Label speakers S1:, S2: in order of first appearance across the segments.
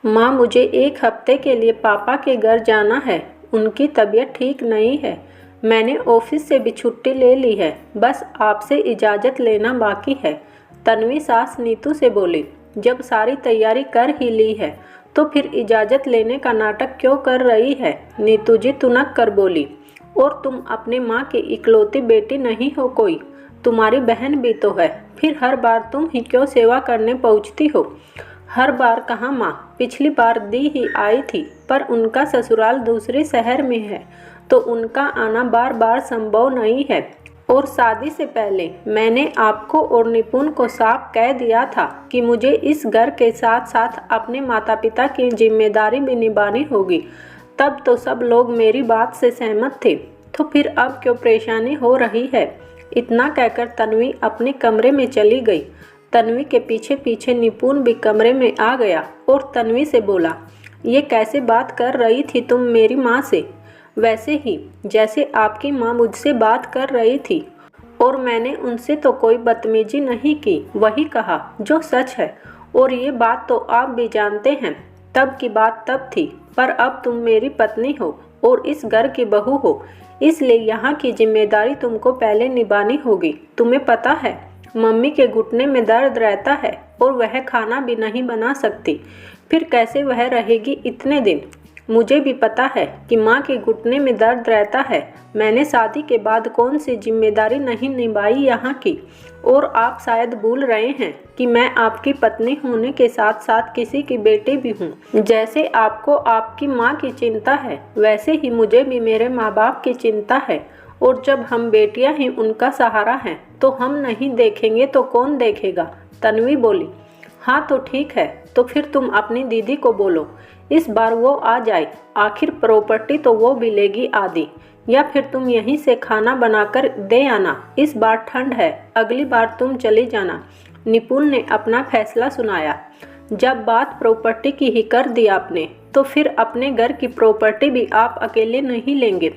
S1: माँ, मुझे एक हफ्ते के लिए पापा के घर जाना है। उनकी तबीयत ठीक नहीं है। मैंने ऑफिस से भी छुट्टी ले ली है। बस आपसे इजाज़त लेना बाकी है। तन्वी सास नीतू से बोली। जब सारी तैयारी कर ही ली है तो फिर इजाज़त लेने का नाटक क्यों कर रही है? नीतू जी तुनक कर बोली। और तुम अपने माँ की इकलौती बेटी नहीं हो कोई, तुम्हारी बहन भी तो है। फिर हर बार तुम ही क्यों सेवा करने पहुँचती हो? हर बार कहाँ माँ, पिछली बार दी ही आई थी, पर उनका ससुराल दूसरे शहर में है तो उनका आना बार बार संभव नहीं है। और शादी से पहले मैंने आपको और निपुण को साफ कह दिया था कि मुझे इस घर के साथ साथ अपने माता पिता की जिम्मेदारी भी निभानी होगी। तब तो सब लोग मेरी बात से सहमत थे, तो फिर अब क्यों परेशानी हो रही है? इतना कहकर तन्वी अपने कमरे में चली गई। तन्वी के पीछे पीछे निपुण भी कमरे में आ गया और तन्वी से बोला, ये कैसे बात कर रही थी तुम मेरी माँ से? वैसे ही जैसे आपकी माँ मुझसे बात कर रही थी। और मैंने उनसे तो कोई बदतमीजी नहीं की, वही कहा जो सच है। और ये बात तो आप भी जानते हैं। तब की बात तब थी, पर अब तुम मेरी पत्नी हो और इस घर की बहू हो, इसलिए यहाँ की जिम्मेदारी तुमको पहले निभानी होगी। तुम्हें पता है मम्मी के घुटने में दर्द रहता है और वह खाना भी नहीं बना सकती, फिर कैसे वह रहेगी इतने दिन? मुझे भी पता है कि माँ के घुटने में दर्द रहता है। मैंने शादी के बाद कौन सी जिम्मेदारी नहीं निभाई यहाँ की। और आप शायद भूल रहे हैं कि मैं आपकी पत्नी होने के साथ साथ किसी की बेटी भी हूँ। जैसे आपको आपकी माँ की चिंता है, वैसे ही मुझे भी मेरे माँ बाप की चिंता है। और जब हम बेटियां ही उनका सहारा हैं तो हम नहीं देखेंगे तो कौन देखेगा? तन्वी बोली। हाँ तो ठीक है, तो फिर तुम अपनी दीदी को बोलो इस बार वो आ जाए। आखिर प्रॉपर्टी तो वो भी लेगी आधी। या फिर तुम यहीं से खाना बनाकर दे आना। इस बार ठंड है, अगली बार तुम चली जाना। निपुण ने अपना फैसला सुनाया। जब बात प्रॉपर्टी की ही कर दी आपने, तो फिर अपने घर की प्रॉपर्टी भी आप अकेले नहीं लेंगे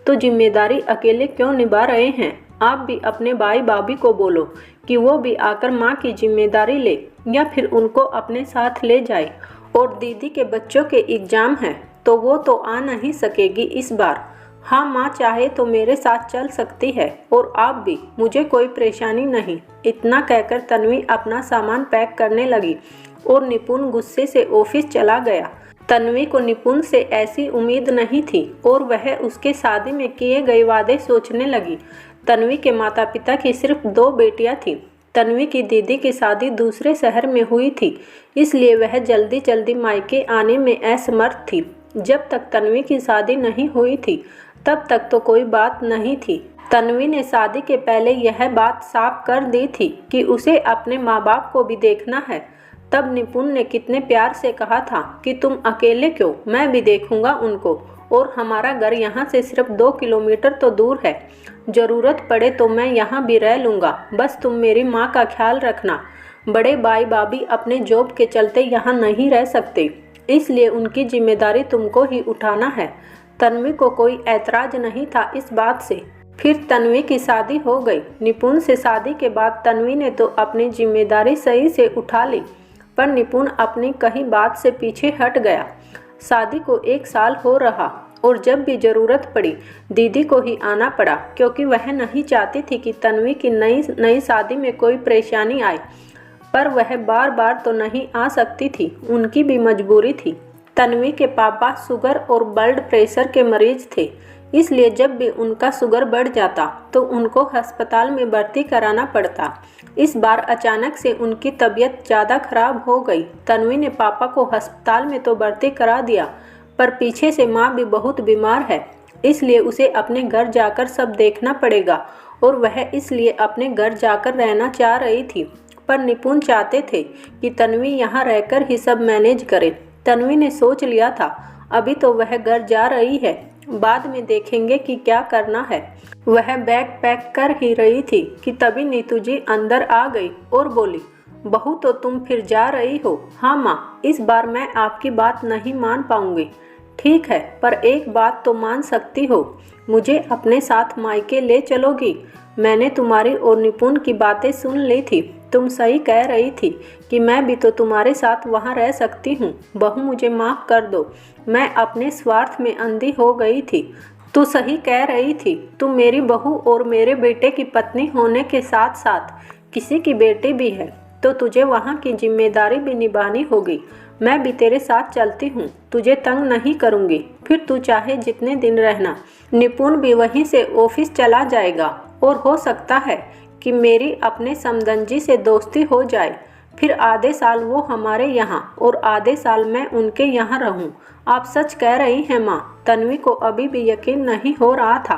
S1: तो जिम्मेदारी अकेले क्यों निभा रहे हैं? आप भी अपने भाई भाभी को बोलो कि वो भी आकर माँ की जिम्मेदारी ले, या फिर उनको अपने साथ ले जाए। और दीदी के बच्चों के एग्जाम हैं तो वो तो आ नहीं सकेगी इस बार। हाँ, माँ चाहे तो मेरे साथ चल सकती है और आप भी, मुझे कोई परेशानी नहीं। इतना कहकर तन्वी अपना सामान पैक करने लगी और निपुण गुस्से से ऑफिस चला गया। तन्वी को निपुण से ऐसी उम्मीद नहीं थी और वह उसके शादी में किए गए वादे सोचने लगी। तन्वी के माता पिता की सिर्फ 2 बेटियां थीं। तन्वी की दीदी की शादी दूसरे शहर में हुई थी, इसलिए वह जल्दी जल्दी मायके आने में असमर्थ थी। जब तक तन्वी की शादी नहीं हुई थी तब तक तो कोई बात नहीं थी। तन्वी ने शादी के पहले यह बात साफ कर दी थी कि उसे अपने माँ बाप को भी देखना है। तब निपुण ने कितने प्यार से कहा था कि तुम अकेले क्यों, मैं भी देखूंगा उनको। और हमारा घर यहाँ से सिर्फ 2 किलोमीटर तो दूर है। ज़रूरत पड़े तो मैं यहाँ भी रह लूँगा, बस तुम मेरी माँ का ख्याल रखना। बड़े भाई भाभी अपने जॉब के चलते यहाँ नहीं रह सकते, इसलिए उनकी जिम्मेदारी तुमको ही उठाना है। तन्वी को कोई ऐतराज नहीं था इस बात से। फिर तन्वी की शादी हो गई। निपुण से शादी के बाद तन्वी ने तो अपनी जिम्मेदारी सही से उठा ली, पर निपुण अपनी कही बात से पीछे हट गया। शादी को 1 साल हो रहा और जब भी ज़रूरत पड़ी दीदी को ही आना पड़ा, क्योंकि वह नहीं चाहती थी कि तन्वी की नई शादी में कोई परेशानी आए। पर वह बार बार तो नहीं आ सकती थी, उनकी भी मजबूरी थी। तन्वी के पापा शुगर और ब्लड प्रेशर के मरीज थे, इसलिए जब भी उनका शुगर बढ़ जाता तो उनको अस्पताल में भर्ती कराना पड़ता। इस बार अचानक से उनकी तबीयत ज़्यादा खराब हो गई। तन्वी ने पापा को अस्पताल में तो भर्ती करा दिया, पर पीछे से माँ भी बहुत बीमार है, इसलिए उसे अपने घर जाकर सब देखना पड़ेगा। और वह इसलिए अपने घर जाकर रहना चाह रही थी, पर निपुण चाहते थे कि तन्वी यहाँ रहकर ही सब मैनेज करे। तन्वी ने सोच लिया था अभी तो वह घर जा रही है, बाद में देखेंगे कि क्या करना है। वह बैग पैक कर ही रही थी कि तभी नीतू जी अंदर आ गई और बोली, बहू तो तुम फिर जा रही हो? हाँ माँ, इस बार मैं आपकी बात नहीं मान पाऊंगी। ठीक है, पर एक बात तो मान सकती हो, मुझे अपने साथ मायके ले चलोगी? मैंने तुम्हारी और निपुण की बातें सुन ली थी तुम सही कह रही थी कि मैं भी तो तुम्हारे साथ वहाँ रह सकती हूँ। बहू, मुझे माफ़ कर दो, मैं अपने स्वार्थ में अंधी हो गई थी। तू सही कह रही थी, तू मेरी बहू और मेरे बेटे की पत्नी होने के साथ साथ किसी की बेटी भी है, तो तुझे वहाँ की जिम्मेदारी भी निभानी होगी। मैं भी तेरे साथ चलती हूँ, तुझे तंग नहीं करूँगी। फिर तू चाहे जितने दिन रहना। निपुण भी वहीं से ऑफिस चला जाएगा और हो सकता है कि मेरी अपने समदंजी से दोस्ती हो जाए। फिर आधे साल वो हमारे यहाँ और आधे साल मैं उनके यहाँ रहूँ। आप सच कह रही हैं माँ। तन्वी को अभी भी यकीन नहीं हो रहा था।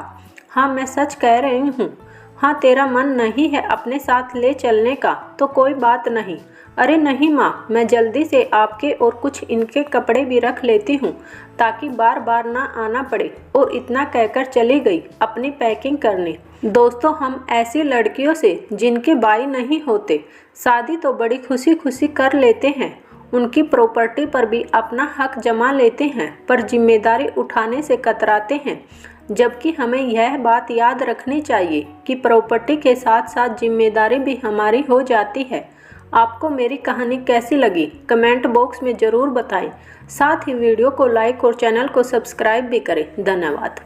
S1: हाँ, मैं सच कह रही हूँ। हाँ, तेरा मन नहीं है अपने साथ ले चलने का तो कोई बात नहीं। अरे नहीं माँ, मैं जल्दी से आपके और कुछ इनके कपड़े भी रख लेती हूँ ताकि बार बार ना आना पड़े। और इतना कहकर चली गई अपनी पैकिंग करने। दोस्तों, हम ऐसी लड़कियों से जिनके भाई नहीं होते शादी तो बड़ी खुशी खुशी कर लेते हैं, उनकी प्रॉपर्टी पर भी अपना हक जमा लेते हैं, पर जिम्मेदारी उठाने से कतराते हैं। जबकि हमें यह बात याद रखनी चाहिए कि प्रॉपर्टी के साथ साथ जिम्मेदारी भी हमारी हो जाती है। आपको मेरी कहानी कैसी लगी कमेंट बॉक्स में ज़रूर बताएं। साथ ही वीडियो को लाइक और चैनल को सब्सक्राइब भी करें। धन्यवाद।